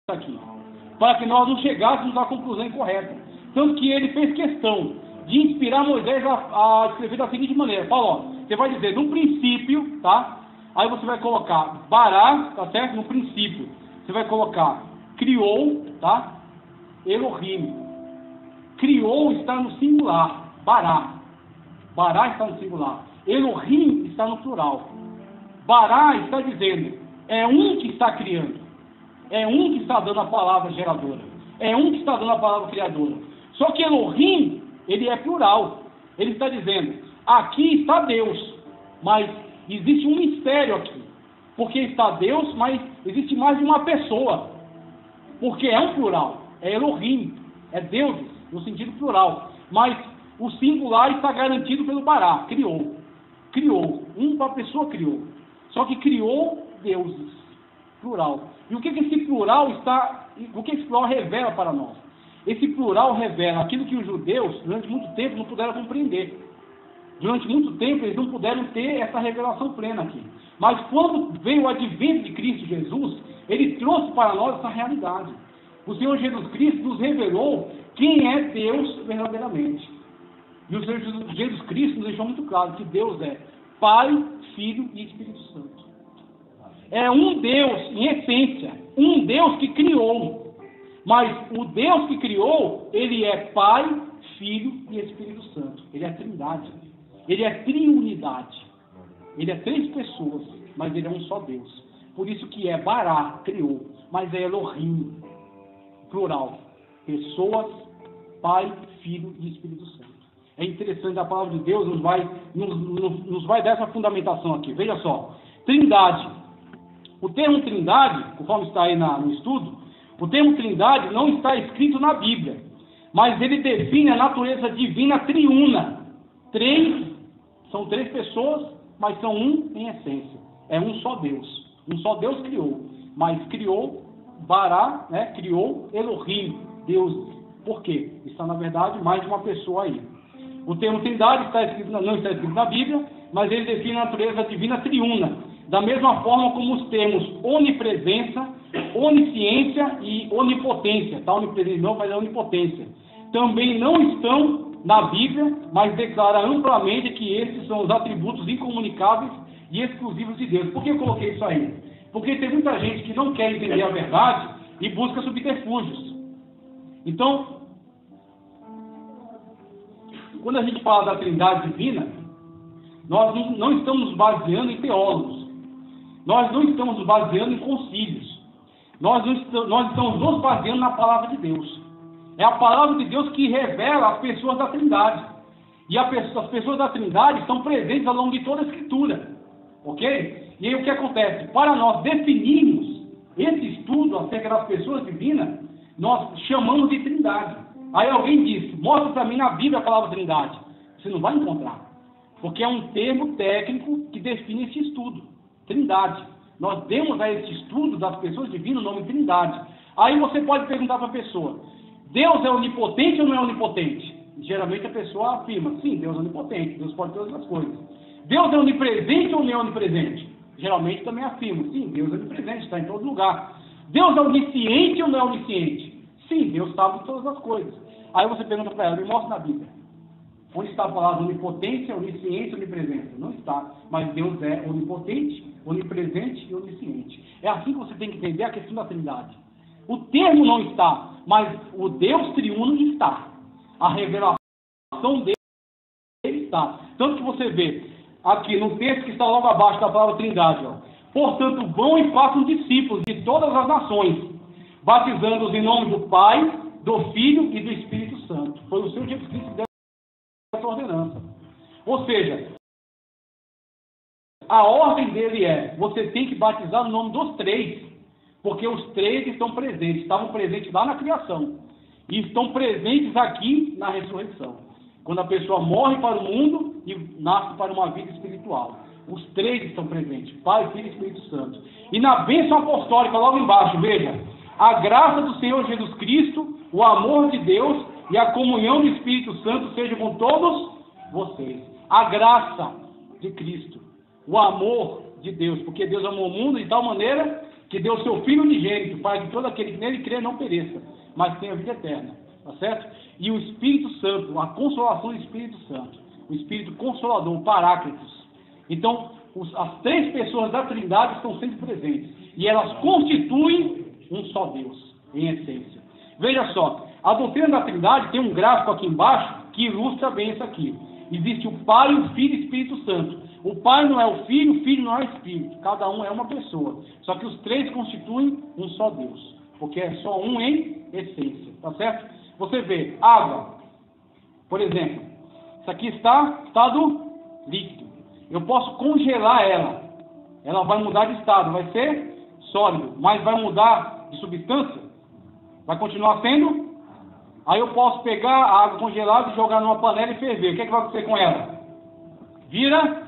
aqui, para que nós não chegássemos à conclusão incorreta. Tanto que ele fez questão de inspirar Moisés a escrever da seguinte maneira: Paulo, você vai dizer no princípio, tá? Aí você vai colocar Bará, tá certo? No princípio. Você vai colocar criou, tá? Elohim. Criou está no singular, Bará. Bará está no singular. Elohim está no plural. Bará está dizendo, é um que está criando. É um que está dando a palavra geradora. É um que está dando a palavra criadora. Só que Elohim, ele é plural. Ele está dizendo, aqui está Deus, mas existe um mistério aqui. Porque está Deus, mas existe mais de uma pessoa. Porque é um plural. É Elohim. É Deus, no sentido plural. Mas o singular está garantido pelo Bará. Criou. Criou. Uma pessoa criou. Só que criou deuses. Plural. E o que esse plural está... O que esse plural revela para nós? Esse plural revela aquilo que os judeus, durante muito tempo, não puderam compreender. Durante muito tempo, eles não puderam ter essa revelação plena aqui. Mas quando veio o advento de Cristo Jesus, ele trouxe para nós essa realidade. O Senhor Jesus Cristo nos revelou quem é Deus verdadeiramente. E o Senhor Jesus Cristo nos deixou muito claro que Deus é Pai, Filho e Espírito Santo. É um Deus, em essência, um Deus que criou. Mas o Deus que criou, ele é Pai, Filho e Espírito Santo. Ele é Trindade. Ele é triunidade. Ele é três pessoas, mas ele é um só Deus. Por isso que é Bará, criou, mas é Elohim, plural. Pessoas, Pai, Filho e Espírito Santo. É interessante, a palavra de Deus nos vai dar essa fundamentação aqui. Veja só, Trindade. O termo Trindade, conforme está aí no estudo, o termo Trindade não está escrito na Bíblia, mas ele define a natureza divina triuna. São três pessoas, mas são um em essência. É um só Deus. Um só Deus criou, mas criou Bará, né? Criou Elohim, Deus. Por quê? Está, na verdade, mais de uma pessoa aí. O termo Trindade não está escrito na Bíblia, mas ele define a natureza divina triuna, da mesma forma como os termos onipresença, onisciência e onipotência. Tá? Onipresença não, mas é onipotência. Também não estão na Bíblia, mas declara amplamente que esses são os atributos incomunicáveis e exclusivos de Deus. Por que eu coloquei isso aí? Porque tem muita gente que não quer entender a verdade e busca subterfúgios. Então, quando a gente fala da Trindade Divina, nós não estamos nos baseando em teólogos. Nós não estamos nos baseando em concílios. Nós estamos nos baseando na palavra de Deus. É a palavra de Deus que revela as pessoas da Trindade. E as pessoas da Trindade estão presentes ao longo de toda a Escritura. Ok? E aí o que acontece? Para nós definirmos esse estudo acerca das pessoas divinas, nós chamamos de Trindade. Aí alguém diz, mostra para mim na Bíblia a palavra Trindade. Você não vai encontrar. Porque é um termo técnico que define esse estudo. Trindade. Nós demos a esse estudo das pessoas divinas o nome Trindade. Aí você pode perguntar para a pessoa, Deus é onipotente ou não é onipotente? Geralmente a pessoa afirma, sim, Deus é onipotente, Deus pode todas as coisas. Deus é onipresente ou não é onipresente? Geralmente também afirma, sim, Deus é onipresente, está em todo lugar. Deus é onisciente ou não é onisciente? Sim, Deus sabe de todas as coisas. Aí você pergunta para ela, me mostra na Bíblia. Onde está a palavra onipotência, onisciência, onipresença? Não está. Mas Deus é onipotente, onipresente e onisciente. É assim que você tem que entender a questão da Trindade. O termo não está, mas o Deus triuno está. A revelação dele está. Tanto que você vê aqui no texto que está logo abaixo da palavra Trindade, ó. Portanto, vão e façam discípulos de todas as nações, batizando-os em nome do Pai, do Filho e do Espírito Santo. Foi o Senhor Jesus Cristo que deu essa ordenança. Ou seja, a ordem dele é, você tem que batizar no nome dos três, porque os três estão presentes, estavam presentes lá na criação, e estão presentes aqui na ressurreição, quando a pessoa morre para o mundo e nasce para uma vida espiritual. Os três estão presentes, Pai, Filho e Espírito Santo. E na bênção apostólica, logo embaixo, veja, a graça do Senhor Jesus Cristo, o amor de Deus e a comunhão do Espírito Santo seja com todos vocês. A graça de Cristo, o amor de Deus, porque Deus amou o mundo de tal maneira Que deu o seu Filho unigênito, para que todo aquele que nele crê não pereça, mas tenha vida eterna. Tá certo? E o Espírito Santo, a consolação do Espírito Santo, o Espírito Consolador, o Paráclitos. Então, as três pessoas da Trindade estão sempre presentes. E elas constituem um só Deus, em essência. Veja só, a doutrina da Trindade tem um gráfico aqui embaixo que ilustra bem isso aqui. Existe o Pai, o Filho e o Espírito Santo. O Pai não é o Filho não é o Espírito. Cada um é uma pessoa. Só que os três constituem um só Deus. Porque é só um em essência. Tá certo? Você vê, água, por exemplo. Isso aqui está estado líquido. Eu posso congelar ela. Ela vai mudar de estado. Vai ser sólido. Mas vai mudar de substância? Vai continuar sendo? Aí eu posso pegar a água congelada e jogar numa panela e ferver. O que é que vai acontecer com ela? Vira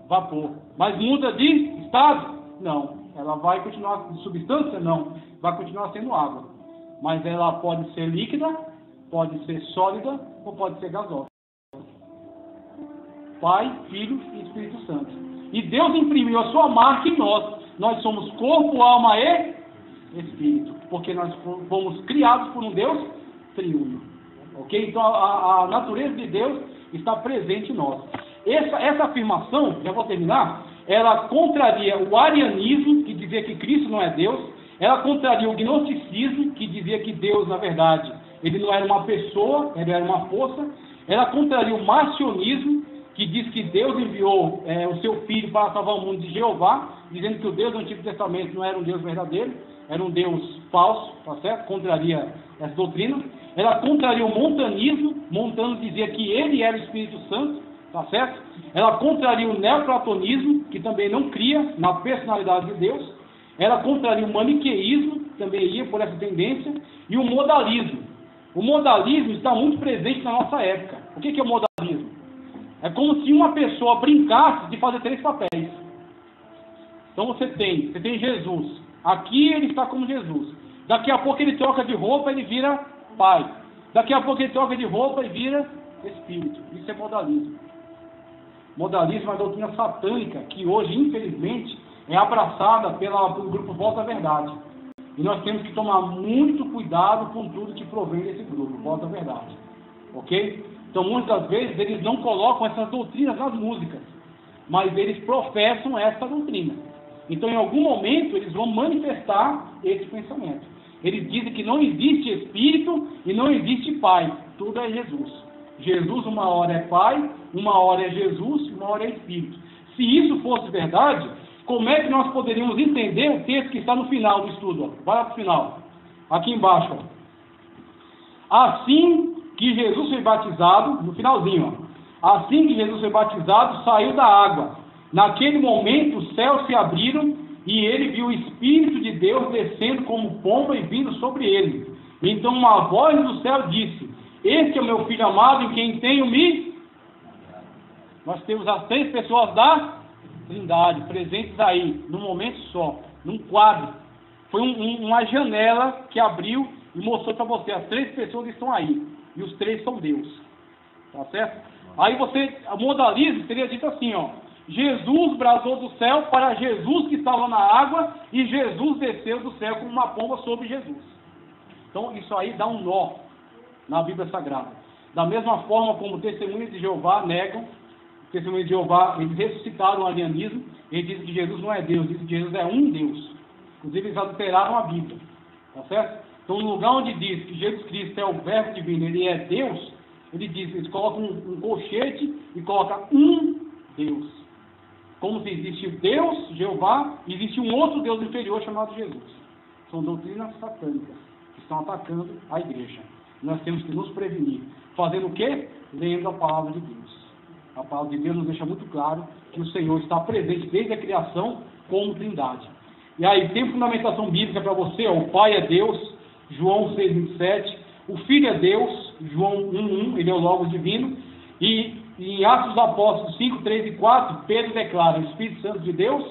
vapor. Mas muda de estado? Não. Ela vai continuar de substância? Não. Vai continuar sendo água. Mas ela pode ser líquida, pode ser sólida ou pode ser gasosa. Pai, Filho e Espírito Santo. E Deus imprimiu a sua marca em nós. Nós somos corpo, alma e espírito. Porque nós fomos criados por um Deus triuno. Ok? Então a natureza de Deus está presente em nós. Essa afirmação, já vou terminar, ela contraria o arianismo, que dizia que Cristo não é Deus. Ela contraria o gnosticismo, que dizia que Deus, na verdade, ele não era uma pessoa, ele era uma força. Ela contraria o marcionismo, que diz que Deus enviou o seu Filho para salvar o mundo de Jeová, dizendo que o Deus do Antigo Testamento não era um Deus verdadeiro, era um Deus falso, tá certo? Contraria essa doutrina. Ela contraria o montanismo. Montano dizia que ele era o Espírito Santo, tá certo? Ela contraria o neoplatonismo, que também não cria na personalidade de Deus. Ela contraria o maniqueísmo, que também ia por essa tendência, e o modalismo. O modalismo está muito presente na nossa época. O que é o modalismo? É como se uma pessoa brincasse de fazer três papéis. Então você tem Jesus. Aqui ele está como Jesus. Daqui a pouco ele troca de roupa, ele vira Pai. Daqui a pouco ele troca de roupa e vira Espírito. Isso é modalismo. Modalismo é uma doutrina satânica que hoje, infelizmente, é abraçada pelo grupo Volta à Verdade. E nós temos que tomar muito cuidado com tudo que provém desse grupo, Volta à Verdade. Ok? Então, muitas vezes, eles não colocam essas doutrinas nas músicas, mas eles professam essa doutrina. Então, em algum momento, eles vão manifestar esse pensamento. Eles dizem que não existe Espírito e não existe Pai. Tudo é Jesus. Jesus, uma hora é Pai, uma hora é Jesus, uma hora é Espírito. Se isso fosse verdade, como é que nós poderíamos entender o texto que está no final do estudo? Vai lá para o final. Aqui embaixo. Assim que Jesus foi batizado, no finalzinho, assim que Jesus foi batizado, saiu da água. Naquele momento, os céus se abriram e ele viu o Espírito de Deus descendo como pomba e vindo sobre ele. Então uma voz do céu disse: Este é o meu Filho amado em quem tenho-me. Nós temos as três pessoas da Trindade presentes aí, num momento só, num quadro. Foi uma janela que abriu e mostrou para você: as três pessoas estão aí. E os três são Deus. Tá certo? Aí o modalismo teria dito assim, ó: Jesus brasou do céu para Jesus que estava na água e Jesus desceu do céu como uma pomba sobre Jesus. Então isso aí dá um nó na Bíblia Sagrada. Da mesma forma como testemunhas de Jeová negam, testemunhas de Jeová, eles ressuscitaram o arianismo, eles dizem que Jesus não é Deus, dizem que Jesus é um Deus. Inclusive eles adulteraram a Bíblia. Tá certo? Então, no lugar onde diz que Jesus Cristo é o Verbo Divino, ele é Deus, eles colocam um colchete e colocam um Deus. Como se existe Deus, Jeová, e existe um outro Deus inferior chamado Jesus. São doutrinas satânicas que estão atacando a igreja. Nós temos que nos prevenir. Fazendo o quê? Lendo a palavra de Deus. A palavra de Deus nos deixa muito claro que o Senhor está presente desde a criação como Trindade. E aí tem fundamentação bíblica para você: o Pai é Deus, João 6:27, o Filho é Deus, João 1:1, ele é o Logos divino, e em Atos dos Apóstolos 5:3 e 4, Pedro declara: o Espírito Santo de Deus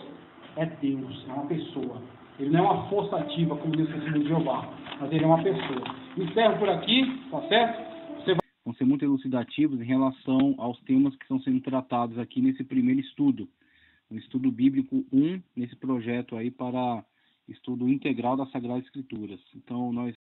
é Deus, é uma pessoa. Ele não é uma força ativa, como diz o Testemunho de Jeová, mas ele é uma pessoa. Encerro por aqui, tá certo? Vão ser muito elucidativos em relação aos temas que estão sendo tratados aqui nesse primeiro estudo. O estudo bíblico 1, nesse projeto aí para estudo integral das Sagradas Escrituras. Então, nós